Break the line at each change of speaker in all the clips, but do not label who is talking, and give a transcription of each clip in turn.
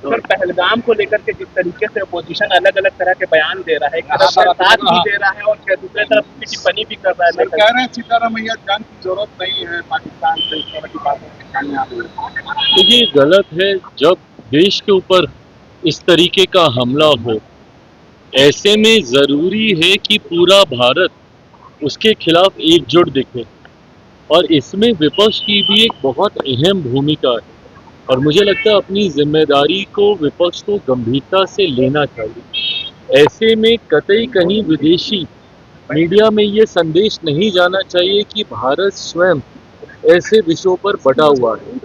Sir Pahalgam को लेकर के जिस तरीके से अपोजिशन अलग अलग तरह के बयान दे रहा है, एक तरफ साथ भी दे रहा है और दूसरी तरफ उसकी टिप्पणी भी कर रहा है।
सर कह रहे हैं सिद्धारमैया जंग की जरूरत नहीं है, पाकिस्तान से इस तरह की बातें सामने आ रही है।
तो ये गलत है। जब देश के ऊपर इस तरीके का हमला हो, ऐसे में जरूरी है कि पूरा भारत उसके खिलाफ एकजुट दिखे, और इसमें विपक्ष की भी एक बहुत अहम भूमिका है। और मुझे लगता है अपनी जिम्मेदारी को विपक्ष को गंभीरता से लेना चाहिए। ऐसे में कतई कहीं विदेशी मीडिया में ये संदेश नहीं जाना चाहिए कि भारत स्वयं ऐसे विषयों पर बटा हुआ है।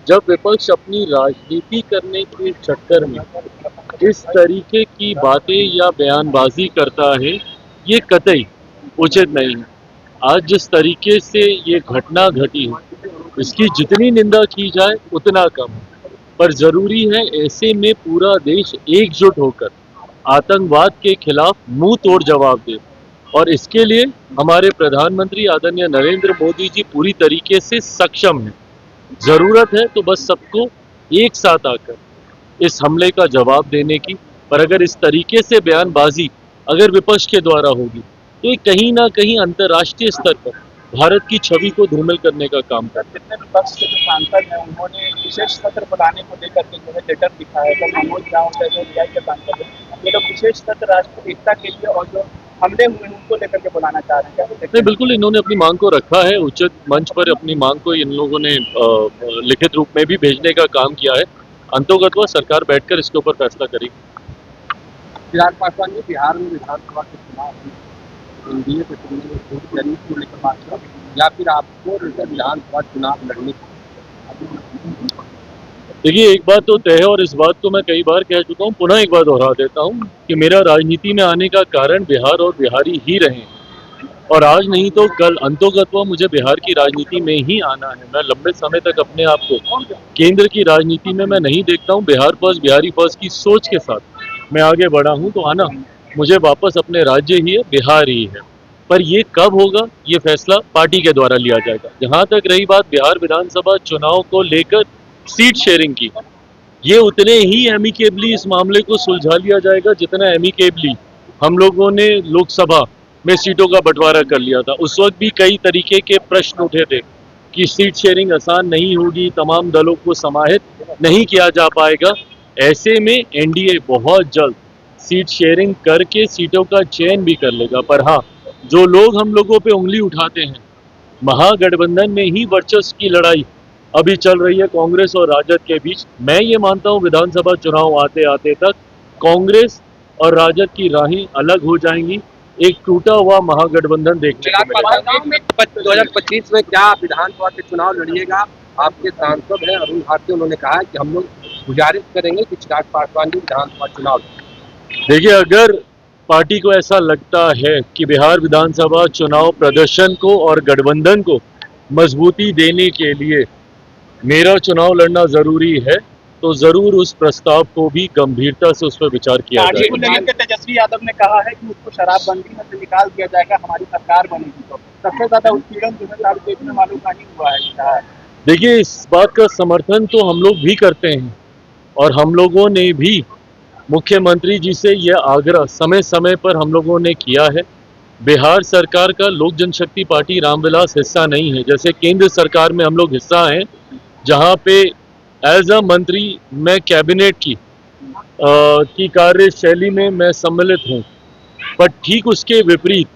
जब विपक्ष अपनी राजनीति करने के चक्कर में इस तरीके की बातें या बयानबाजी करता है, ये कतई उचित नहीं है। आज जिस तरीके से ये घटना घटी है, इसकी जितनी निंदा की जाए उतना कम है। पर जरूरी है ऐसे में पूरा देश एकजुट होकर आतंकवाद के खिलाफ मुंह तोड़ जवाब दे, और इसके लिए हमारे प्रधानमंत्री आदरणीय नरेंद्र मोदी जी पूरी तरीके से सक्षम हैं। जरूरत है तो बस सबको एक साथ आकर इस हमले का जवाब देने की। पर अगर इस तरीके से बयानबाजी अगर विपक्ष के द्वारा होगी तो ये कहीं ना कहीं अंतर्राष्ट्रीय स्तर पर भारत की छवि को धूमिल करने का काम करता है।
जितने विपक्ष के जो सांसद हैं उन्होंने विशेष सत्र बुलाने को लेकर के जो है लेटर लिखा है, तो मनोज राव जैसे न्याय के सांसद हैं, ये लोग विशेष सत्र राष्ट्रीय एकता के लिए और जो हमले हुए हैं उनको लेकर के बुलाना चाह रहे हैं।
नहीं, बिल्कुल इन्होंने अपनी मांग को रखा है, उचित मंच पर अपनी मांग को इन लोगों ने लिखित रूप में भी भेजने का काम किया है। अंतोगत्वा सरकार बैठकर इसके ऊपर फैसला करेगी।
चिराग पासवान जी, बिहार में विधानसभा के चुनाव एनडीए के चुनाव में वोट देने को लेकर बात कर, या फिर आपको विधानसभा चुनाव लड़ने
देखिए, एक बात तो तय है और इस बात को मैं कई बार कह चुका हूँ, पुनः एक बार दोहरा देता हूँ कि मेरा राजनीति में आने का कारण बिहार और बिहारी ही रहे हैं, और आज नहीं तो कल अंतोगत्वा मुझे बिहार की राजनीति में ही आना है। मैं लंबे समय तक अपने आप को केंद्र की राजनीति में मैं नहीं देखता हूँ। बिहार फर्स्ट, बिहारी फर्स्ट की सोच के साथ मैं आगे बढ़ा हूँ, तो आना मुझे वापस अपने राज्य ही है, बिहार ही है। पर ये कब होगा, ये फैसला पार्टी के द्वारा लिया जाएगा। जहाँ तक रही बात बिहार विधानसभा चुनाव को लेकर सीट शेयरिंग की, ये उतने ही एमिकेबली इस मामले को सुलझा लिया जाएगा जितना एमिकेबली हम लोगों ने लोकसभा में सीटों का बंटवारा कर लिया था। उस वक्त भी कई तरीके के प्रश्न उठे थे कि सीट शेयरिंग आसान नहीं होगी, तमाम दलों को समाहित नहीं किया जा पाएगा। ऐसे में एनडीए बहुत जल्द सीट शेयरिंग करके सीटों का चयन भी कर लेगा। पर हाँ, जो लोग हम लोगों पे उंगली उठाते हैं, महागठबंधन में ही वर्चस्व की लड़ाई अभी चल रही है कांग्रेस और राजद के बीच। मैं ये मानता हूँ विधानसभा चुनाव आते आते तक कांग्रेस और राजद की राहें अलग हो जाएंगी, एक टूटा हुआ महागठबंधन देखने को मिलेगा।
2025 में क्या विधानसभा के चुनाव लड़िएगा? आपके सांसद हैं अरुण भारती, उन्होंने कहा है कि हम लोग गुजारिश करेंगे कि चिराग पासवान जी विधानसभा चुनाव।
देखिए, अगर पार्टी को ऐसा लगता है कि बिहार विधानसभा चुनाव प्रदर्शन को और गठबंधन को मजबूती देने के लिए मेरा चुनाव लड़ना जरूरी है, तो जरूर उस प्रस्ताव को भी गंभीरता से उस पर विचार किया जाएगा।
तेजस्वी यादव ने कहा है कि उसको शराबबंदी में से निकाल दिया जाएगा, हमारी सरकार बनेगी तो सबसे ज्यादा उत्पीड़न जो है सारे देश में मालूम नहीं हुआ है।
देखिए, इस बात का समर्थन तो हम लोग भी करते हैं, और हम लोगों ने भी मुख्यमंत्री जी से यह आग्रह समय समय पर हम लोगों ने किया है। बिहार सरकार का लोक जनशक्ति पार्टी रामविलास हिस्सा नहीं है, जैसे केंद्र सरकार में हम लोग हिस्सा हैं, जहां पे एज अ मंत्री मैं कैबिनेट की कार्यशैली में मैं सम्मिलित हूं। पर ठीक उसके विपरीत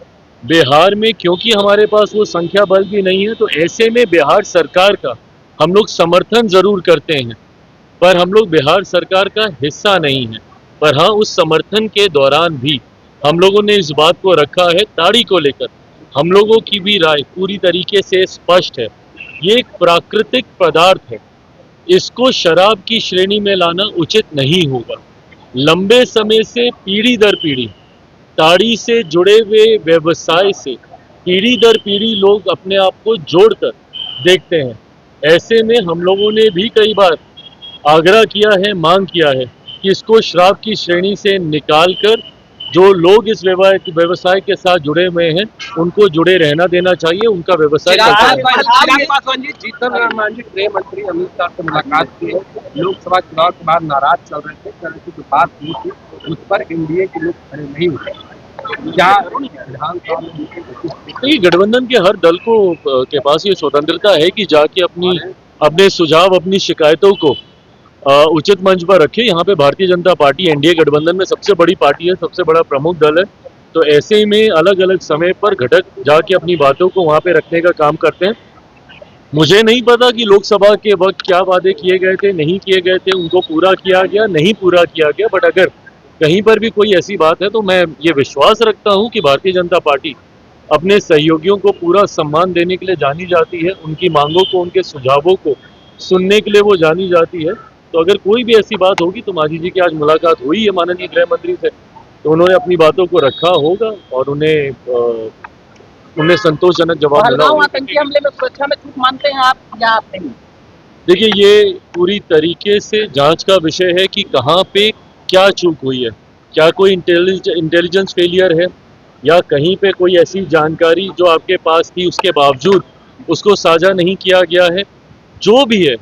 बिहार में, क्योंकि हमारे पास वो संख्या बल भी नहीं है, तो ऐसे में बिहार सरकार का हम लोग समर्थन जरूर करते हैं, पर हम लोग बिहार सरकार का हिस्सा नहीं है। पर हाँ, उस समर्थन के दौरान भी हम लोगों ने इस बात को रखा है, ताड़ी को लेकर हम लोगों की भी राय पूरी तरीके से स्पष्ट है। ये एक प्राकृतिक पदार्थ है, इसको शराब की श्रेणी में लाना उचित नहीं होगा। लंबे समय से पीढ़ी दर पीढ़ी ताड़ी से जुड़े हुए व्यवसाय से पीढ़ी दर पीढ़ी लोग अपने आप को जोड़कर देखते हैं। ऐसे में हम लोगों ने भी कई बार आग्रह किया है, मांग किया है कि इसको शराब की श्रेणी से निकालकर जो लोग इस व्यवसाय के साथ जुड़े हुए हैं उनको जुड़े रहना देना चाहिए, उनका व्यवसाय चलता है।
चिराग पासवान जी, जीतन राम मांझी गृह मंत्री अमित शाह से मुलाकात की है। लोकसभा चुनाव के बाद नाराज चल रहे थे, कल की जो बात हुई थी उस पर एनडीए के लोग खड़े नहीं हुए। क्या विधानसभा में
देखिए, गठबंधन के हर दल को के पास ये स्वतंत्रता है कि जाके अपने सुझाव, अपनी शिकायतों को उचित मंच पर रखे। यहाँ पे भारतीय जनता पार्टी एनडीए गठबंधन में सबसे बड़ी पार्टी है, सबसे बड़ा प्रमुख दल है, तो ऐसे में अलग अलग समय पर घटक जाके अपनी बातों को वहाँ पे रखने का काम करते हैं। मुझे नहीं पता कि लोकसभा के वक्त क्या वादे किए गए थे, नहीं किए गए थे, उनको पूरा किया गया, नहीं पूरा किया गया, बट अगर कहीं पर भी कोई ऐसी बात है तो मैं ये विश्वास रखता हूँ कि भारतीय जनता पार्टी अपने सहयोगियों को पूरा सम्मान देने के लिए जानी जाती है, उनकी मांगों को, उनके सुझावों को सुनने के लिए वो जानी जाती है। तो अगर कोई भी ऐसी बात होगी तो मांझी जी की आज मुलाकात हुई है माननीय गृह मंत्री से, तो उन्होंने अपनी बातों को रखा होगा और उन्हें संतोषजनक जवाब मिला
पहलगांव
होगा।
आतंकी हमले में सुरक्षा में चूक मानते हैं आप या आप नहीं?
देखिए, ये पूरी तरीके से जांच का विषय है कि कहाँ पे क्या चूक हुई है, क्या कोई इंटेलिजेंस फेलियर है या कहीं पे कोई ऐसी जानकारी जो आपके पास थी उसके बावजूद उसको साझा नहीं किया गया है। जो भी है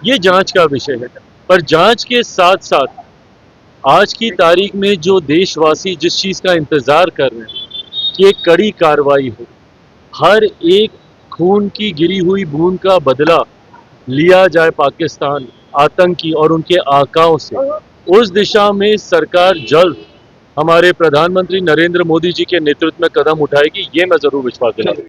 ये जांच का विषय है, पर जांच के साथ साथ आज की तारीख में जो देशवासी जिस चीज़ का इंतज़ार कर रहे हैं कि एक कड़ी कार्रवाई हो, हर एक खून की गिरी हुई बूंद का बदला लिया जाए पाकिस्तान आतंकी और उनके आकाओं से, उस दिशा में सरकार जल्द हमारे प्रधानमंत्री नरेंद्र मोदी जी के नेतृत्व में कदम उठाएगी, ये मैं जरूर विश्वास दिलाता हूं।